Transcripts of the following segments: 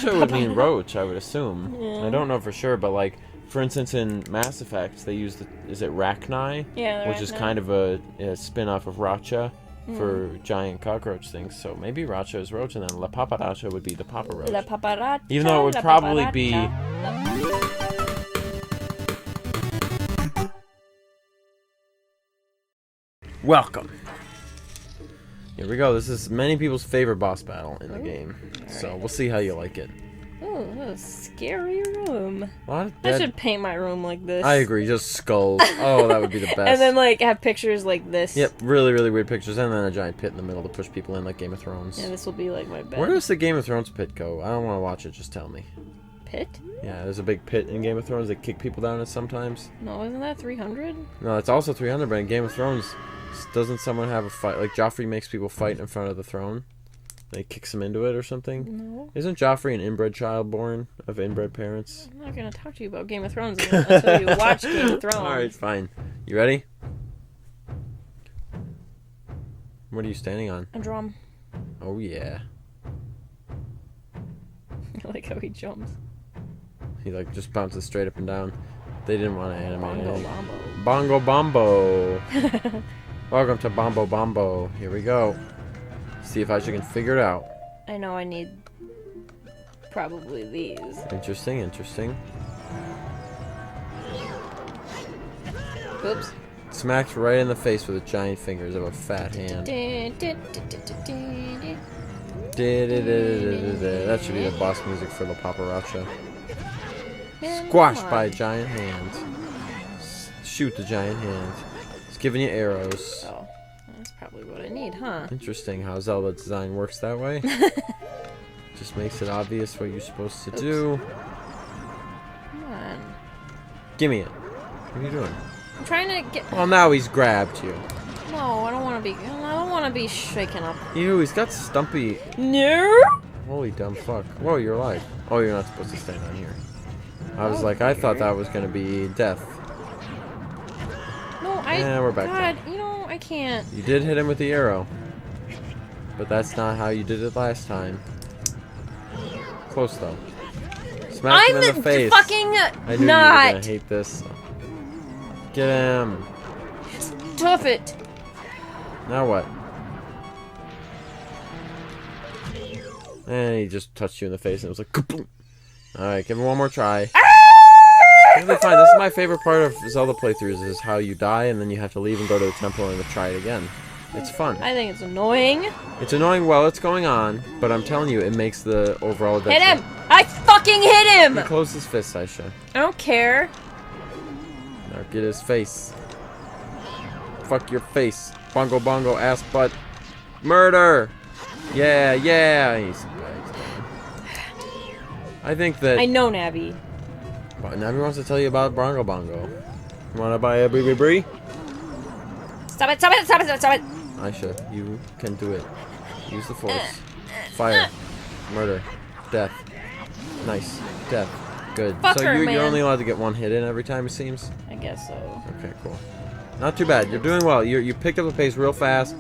Racha would mean roach, I would assume. Yeah. I don't know for sure, but like, for instance, in Mass Effect, they use is it Rachni? Yeah, which is kind of a spin-off of Racha for giant cockroach things. So maybe Racha is roach, and then La Paparacha would be the Papa Roach. La Paparacha. Even though it would probably be... Welcome. Here we go. This is many people's favorite boss battle in the game. So we'll see how you like it. Oh, a scary room. What? I should paint my room like this. I agree. Just skulls. Oh, that would be the best. And then, like, have pictures like this. Yep, really, really weird pictures. And then a giant pit in the middle to push people in like Game of Thrones. Yeah, this will be, like, my bed. Where does the Game of Thrones pit go? I don't want to watch it. Just tell me. Pit? Yeah, there's a big pit in Game of Thrones. They kick people down it sometimes. No, isn't that 300? No, it's also 300, but in Game of Thrones, doesn't someone have a fight? Like, Joffrey makes people fight in front of the throne? They kicks him into it or something? No. Isn't Joffrey an inbred child born of inbred parents? I'm not going to talk to you about Game of Thrones until you watch Game of Thrones. Alright, fine. You ready? What are you standing on? A drum. Oh, yeah. I like how he jumps. He, like, just bounces straight up and down. They didn't want to animate Bongo it. Bombo. Bongo Bombo. Welcome to Bombo Bombo. Here we go. See if I can figure it out. I know I need probably these. Interesting, interesting. Oops. Smacked right in the face with the giant fingers of a fat hand. That should be the boss music for La Paparacha. Squashed by a giant hand. Shoot the giant hand. It's giving you arrows. Oh, that's probably what I need, huh? Interesting how Zelda design works that way. Just makes it obvious what you're supposed to do. Come on. Gimme it. What are you doing? I'm trying to get... Well, now he's grabbed you. No, I don't want to be... I don't want to be shaken up. Ew, he's got stumpy... No! Holy dumb fuck. Whoa, you're alive. Oh, you're not supposed to stand on here. I was like, I thought that was going to be death. No, Yeah, we're back God, you know, I can't. You did hit him with the arrow. But that's not how you did it last time. Close, though. Smack him in the face. Fucking I knew you were gonna hate this. Get him. Tough it. Now what? And he just touched you in the face and it was like kaboom. Alright, give him one more try. Really fine. This is my favorite part of Zelda playthroughs is how you die and then you have to leave and go to the temple and try it again. It's fun. I think it's annoying. It's annoying while it's going on, but I'm telling you, it makes the overall adventure. Hit him! I fucking hit him! He closed his fist, Aisha. I don't care. Now get his face. Fuck your face. Bongo bongo ass butt. Murder! Yeah, yeah! He's done. I think that... I know, Nabby. Navi wants to tell you about Bongo Bongo. You wanna buy a brie brie? Stop it, stop it, stop it, stop it! Aisha, you can do it. Use the force. Fire. Murder. Death. Nice. Death. Good. Fuck So her, you're man. only allowed to get one hit in every time, it seems? I guess so. Okay, cool. Not too bad. You're doing well. You picked up the pace real fast.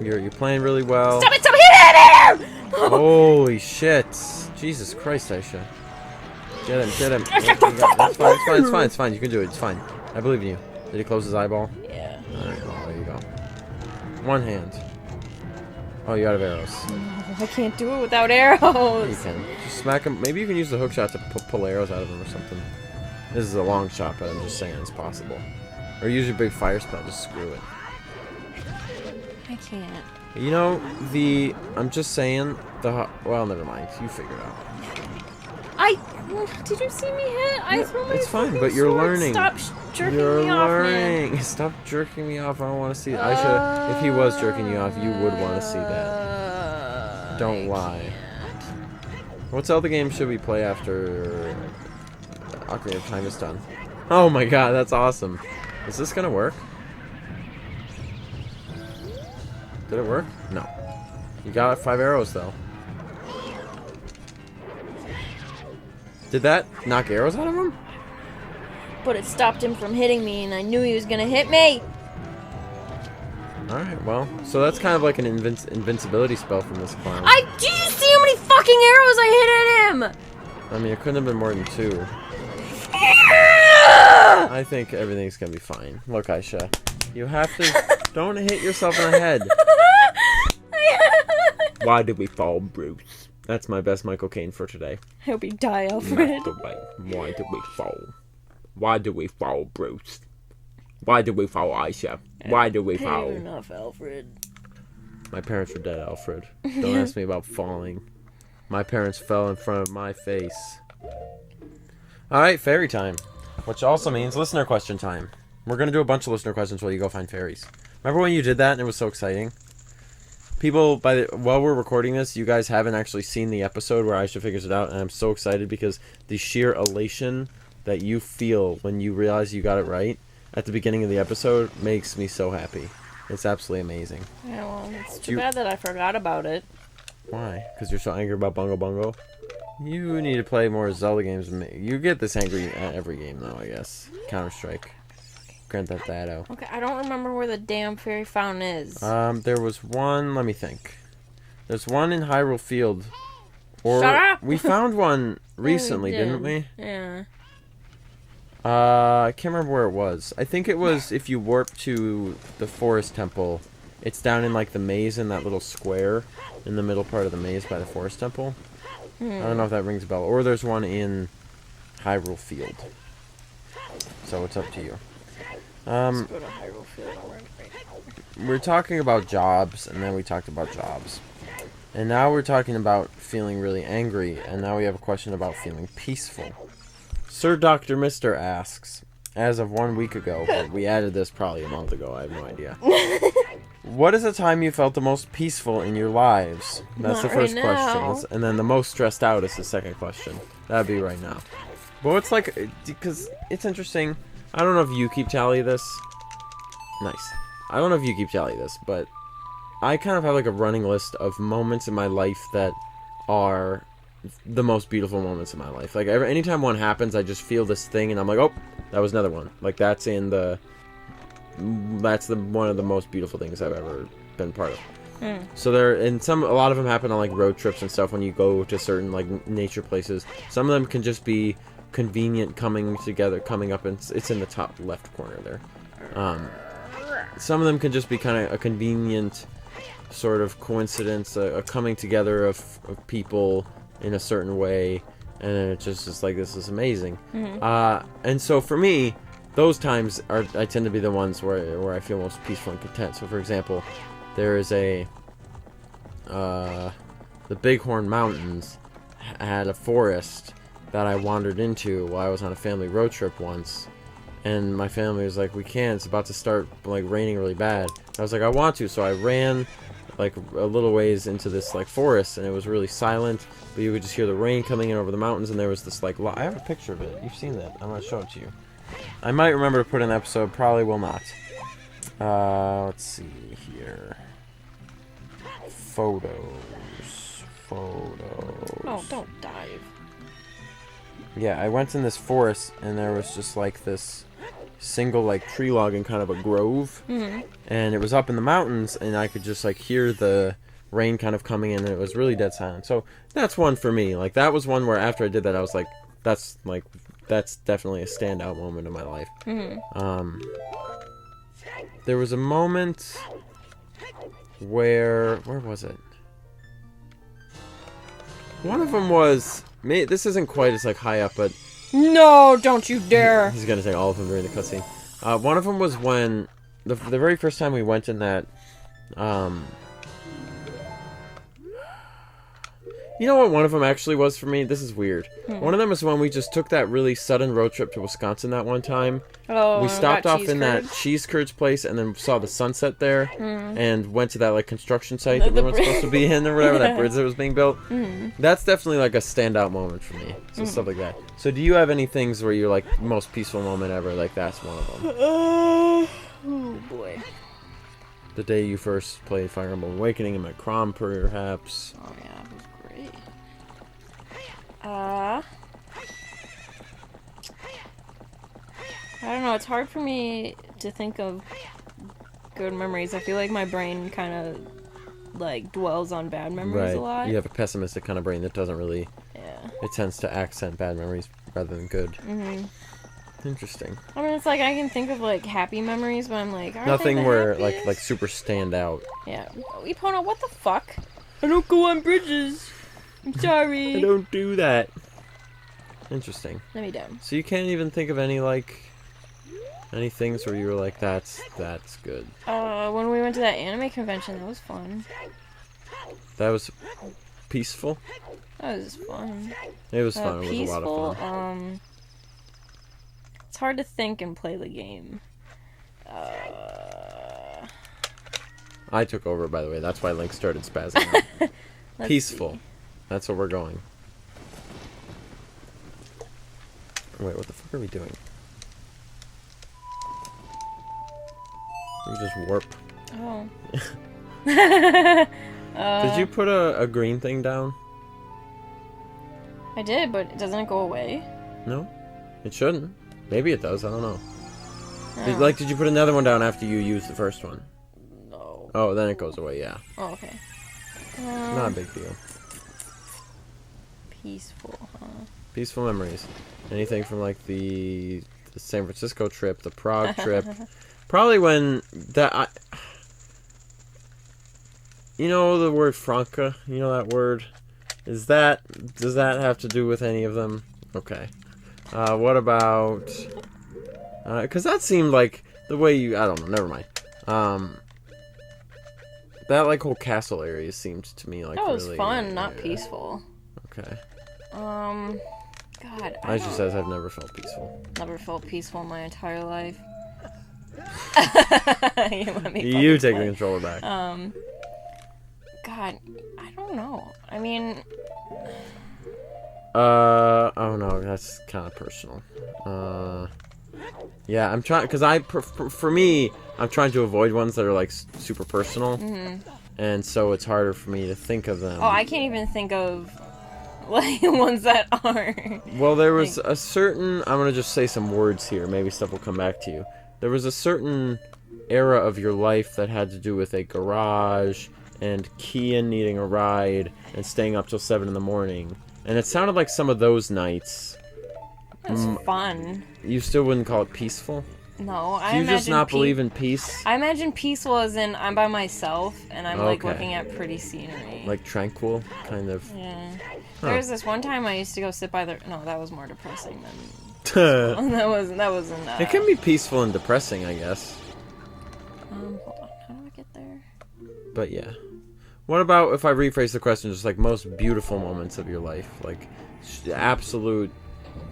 You're playing really well. Stop it, stop it, hit him! Holy shit. Jesus Christ, Aisha. Get him, get him. It's fine, it's fine, it's fine, it's fine. You can do it, it's fine. I believe in you. Did he close his eyeball? Yeah. Alright, well, there you go. One hand. Oh, you're out of arrows. I can't do it without arrows. You can. Just smack him. Maybe you can use the hook shot to pull arrows out of him or something. This is a long shot, but I'm just saying it's possible. Or use your big fire spell, just screw it. I can't. You know, I'm just saying, well, never mind. You figure it out. Did you see me hit? I threw my It's fine, fucking but you're sword. learning. Stop jerking You're me off, learning. man. Stop jerking me off. I don't want to see it. Aisha, if he was jerking you off, you would want to see that. Don't lie. What Zelda game should we play after Ocarina of Time is done? Oh my god, that's awesome. Is this gonna work? Did it work? No. You got 5 arrows though. Did that knock arrows out of him? But it stopped him from hitting me, and I knew he was gonna hit me. Alright, well, so that's kind of like an invincibility spell from this clown. Do you see how many fucking fucking arrows I hit at him! I mean, it couldn't have been more than 2. I think everything's gonna be fine. Look, Aisha, you have to... Don't hit yourself in the head. Why did we fall, Bruce? That's my best Michael Caine for today. I hope you die, Alfred. Not the way. Why did we fall? Why did we fall, Bruce? Why did we fall, Aisha? Why did we fall? Fair enough, Alfred. My parents were dead, Alfred. Don't ask me about falling. My parents fell in front of my face. Alright, fairy time. Which also means listener question time. We're going to do a bunch of listener questions while you go find fairies. Remember when you did that and it was so exciting? People, while we're recording this, you guys haven't actually seen the episode where Aisha figures it out, and I'm so excited because the sheer elation that you feel when you realize you got it right at the beginning of the episode makes me so happy. It's absolutely amazing. Yeah, well, it's too bad that I forgot about it. Why? Because you're so angry about Bungo Bungo? You need to play more Zelda games. You get this angry at every game, though, I guess. Counter-Strike. Grand Theft Auto. Okay, I don't remember where the damn fairy fountain is. There was one, let me think. There's one in Hyrule Field. Or Shut up! We found one recently, didn't we? Yeah. I can't remember where it was. I think it was if you warp to the Forest Temple. It's down in like the maze in that little square in the middle part of the maze by the Forest Temple. I don't know if that rings a bell. Or there's one in Hyrule Field. So it's up to you. Let's go to Hyrule Field. We're talking about jobs, and then we talked about jobs. And now we're talking about feeling really angry, and now we have a question about feeling peaceful. Sir Dr. Mister asks, as of 1 week ago, but we added this probably a month ago, I have no idea. What is the time you felt the most peaceful in your lives? That's the first question. And then the most stressed out is the second question. That'd be right now. But it's like, because it's interesting. I don't know if you keep tally of this. Nice. I don't know if you keep tally of this, but I kind of have like a running list of moments in my life that are the most beautiful moments of my life. Like anytime one happens, I just feel this thing, and I'm like, oh, that was another one. Like that's one of the most beautiful things I've ever been part of. So a lot of them happen on like road trips and stuff when you go to certain like nature places. Some of them can just be convenient coming up, and it's in the top left corner there. Some of them can just be kind of a convenient sort of coincidence, a coming together of people in a certain way, and then it's just like, this is amazing. And so for me, those times I tend to be the ones where I feel most peaceful and content. So for example, there is the Bighorn Mountains had a forest that I wandered into while I was on a family road trip once, and my family was like, we can't, it's about to start like raining really bad. I was like, I want to, so I ran like a little ways into this like forest, and it was really silent, but you could just hear the rain coming in over the mountains, and there was this like I have a picture of it. You've seen that. I'm gonna show it to you. I might remember to put in an episode, probably will not. Let's see here. Photos. Oh, don't dive. Yeah, I went in this forest, and there was just like this single like tree log in kind of a grove, and it was up in the mountains, and I could just like hear the rain kind of coming in, and it was really dead silent. So that's one for me. Like that was one where after I did that, I was like, that's definitely a standout moment in my life. There was a moment where was it? One of them was, this isn't quite as like high up, but no, don't you dare! He's gonna say all of them during the cutscene. One of them was when the very first time we went in that. You know what one of them actually was for me? This is weird. One of them was when we just took that really sudden road trip to Wisconsin that one time. Oh, we stopped off in that cheese curds place and then saw the sunset there, and went to that like construction site that we weren't supposed to be in or whatever, that bridge that was being built. That's definitely like a standout moment for me. So stuff like that. So do you have any things where you're like most peaceful moment ever? Like that's one of them. Oh boy. The day you first played Fire Emblem Awakening in my Crom, perhaps. Oh yeah, that was great. I don't know, it's hard for me to think of good memories. I feel like my brain kind of like dwells on bad memories a lot. You have a pessimistic kind of brain that doesn't really. Yeah. It tends to accent bad memories rather than good. Interesting. I mean, it's like I can think of like happy memories, but I'm like, nothing where like super stand out. Yeah. Epona, what the fuck? I don't go on bridges. I'm sorry. I don't do that. Interesting. Let me down. So you can't even think of any things where you were like, that's good. When we went to that anime convention, that was fun. That was peaceful. That was fun. It was fun. It was a lot of fun. It's hard to think and play the game. I took over, by the way. That's why Link started spazzing out. Peaceful. See. That's what we're going. Wait, what the fuck are we doing? We just warp. Oh. Did you put a green thing down? I did, but doesn't it go away? No? It shouldn't. Maybe it does, I don't know. Oh. Did you put another one down after you used the first one? No. Oh, then it goes away, yeah. Oh, okay. Not a big deal. Peaceful, huh? Peaceful memories. Anything from like the San Francisco trip, the Prague trip. Probably when that... You know the word Franca? You know that word? Does that have to do with any of them? Okay. What about... Because that seemed like the way you... I don't know, never mind. That like whole castle area seemed to me like that was really, fun, not peaceful. Okay. God. As you says, I've never felt peaceful. Never felt peaceful in my entire life. You take the controller back. God, I don't know. I mean... Oh no, that's kind of personal. Yeah, I'm trying, because for me, I'm trying to avoid ones that are like super personal, and so it's harder for me to think of them. Oh, I can't even think of like ones that are. Well, there was a certain. I'm gonna just say some words here. Maybe stuff will come back to you. There was a certain era of your life that had to do with a garage and Kian needing a ride and staying up till 7 in the morning, and it sounded like some of those nights. It was fun. You still wouldn't call it peaceful? No, I Do you imagine just not believe in peace? I imagine peaceful as in I'm by myself and I'm like looking at pretty scenery. Like tranquil, kind of. Yeah. Huh. There was this one time I used to go sit by the. No, that was more depressing than. that wasn't. It can be peaceful and depressing, I guess. Hold on. How do I get there? But yeah. What about if I rephrase the question, just like most beautiful moments of your life, like absolute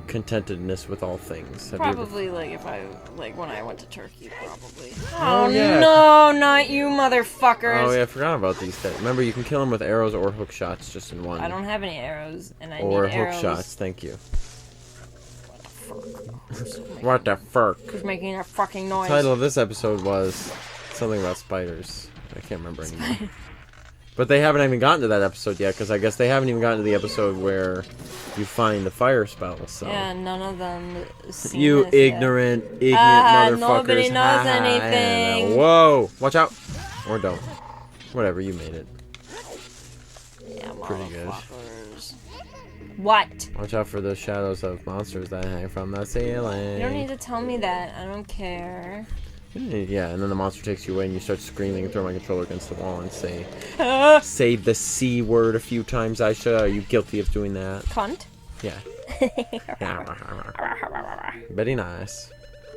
contentedness with all things? Probably like when I went to Turkey, probably. Oh yeah. No, not you, motherfuckers! Oh yeah, I forgot about these things. Remember, you can kill them with arrows or hook shots, just in one. I don't have any arrows, and I or need hook arrows. shots. Thank you. What the fuck? What the fuck? Who's making that fucking noise? The title of this episode was something about spiders. I can't remember anymore. But they haven't even gotten to that episode yet, because I guess they haven't even gotten to the episode where you find the fire spell. So. Yeah, none of them. You ignorant motherfuckers. Nobody knows anything. Whoa! Watch out! Or don't. Whatever, you made it. Yeah, pretty good. What? Watch out for the shadows of monsters that hang from the ceiling. You don't need to tell me that. I don't care. Yeah, and then the monster takes you away and you start screaming and throw my controller against the wall and say the C word a few times, Aisha. Are you guilty of doing that? Cunt? Yeah. Very nice.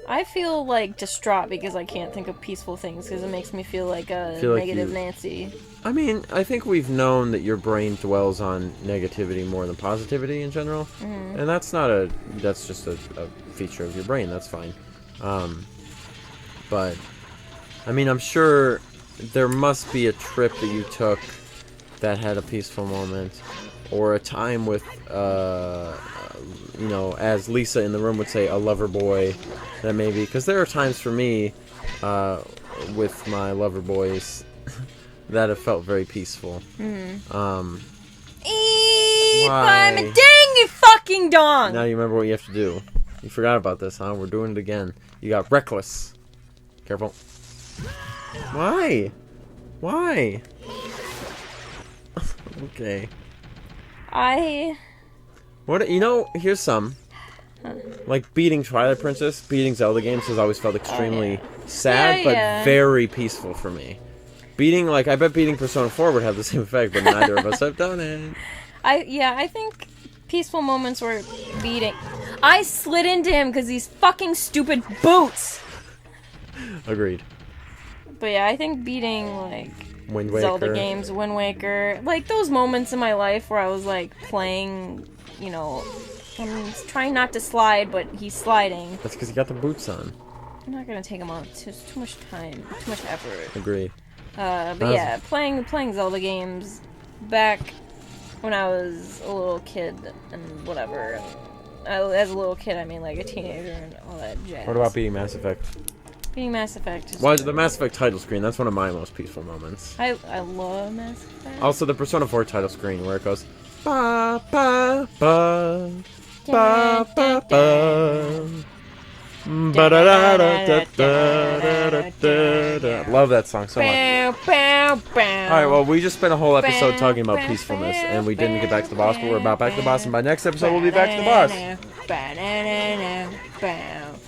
I feel like distraught because I can't think of peaceful things because it makes me feel like a negative Nancy. I mean, I think we've known that your brain dwells on negativity more than positivity in general. And that's just a feature of your brain. That's fine. But, I mean, I'm sure there must be a trip that you took that had a peaceful moment, or a time with, you know, as Lisa in the room would say, a lover boy, that maybe, because there are times for me, with my lover boys, that have felt very peaceful. I'm Why? a dang fucking dong! Now you remember what you have to do. You forgot about this, huh? We're doing it again. You got reckless. Careful. Why? Why? Okay. What? Here's some. Like, beating Twilight Princess, beating Zelda games has always felt extremely sad, but very peaceful for me. I bet beating Persona 4 would have the same effect, but neither of us have done it. I think peaceful moments were beating. I slid into him because these fucking stupid boots! Agreed. But yeah, I think beating, like, Wind Waker. Zelda games, Wind Waker, like, those moments in my life where I was, like, playing, I'm trying not to slide, but he's sliding. That's because you got the boots on. I'm not gonna take him off. It's too much time, too much effort. Agreed. But yeah, playing Zelda games back when I was a little kid and whatever. As a little kid, I mean like a teenager and all that jazz. What about beating Mass Effect? Beating Mass Effect is The Mass Effect title screen, that's one of my most peaceful moments. I love Mass Effect. Also, the Persona 4 title screen where it goes ba ba ba ba ba ba. Love that song so much. Alright, well, we just spent a whole episode talking about peacefulness, and we didn't get back to the boss, but we're about back to the boss, and by next episode, we'll be back to the boss.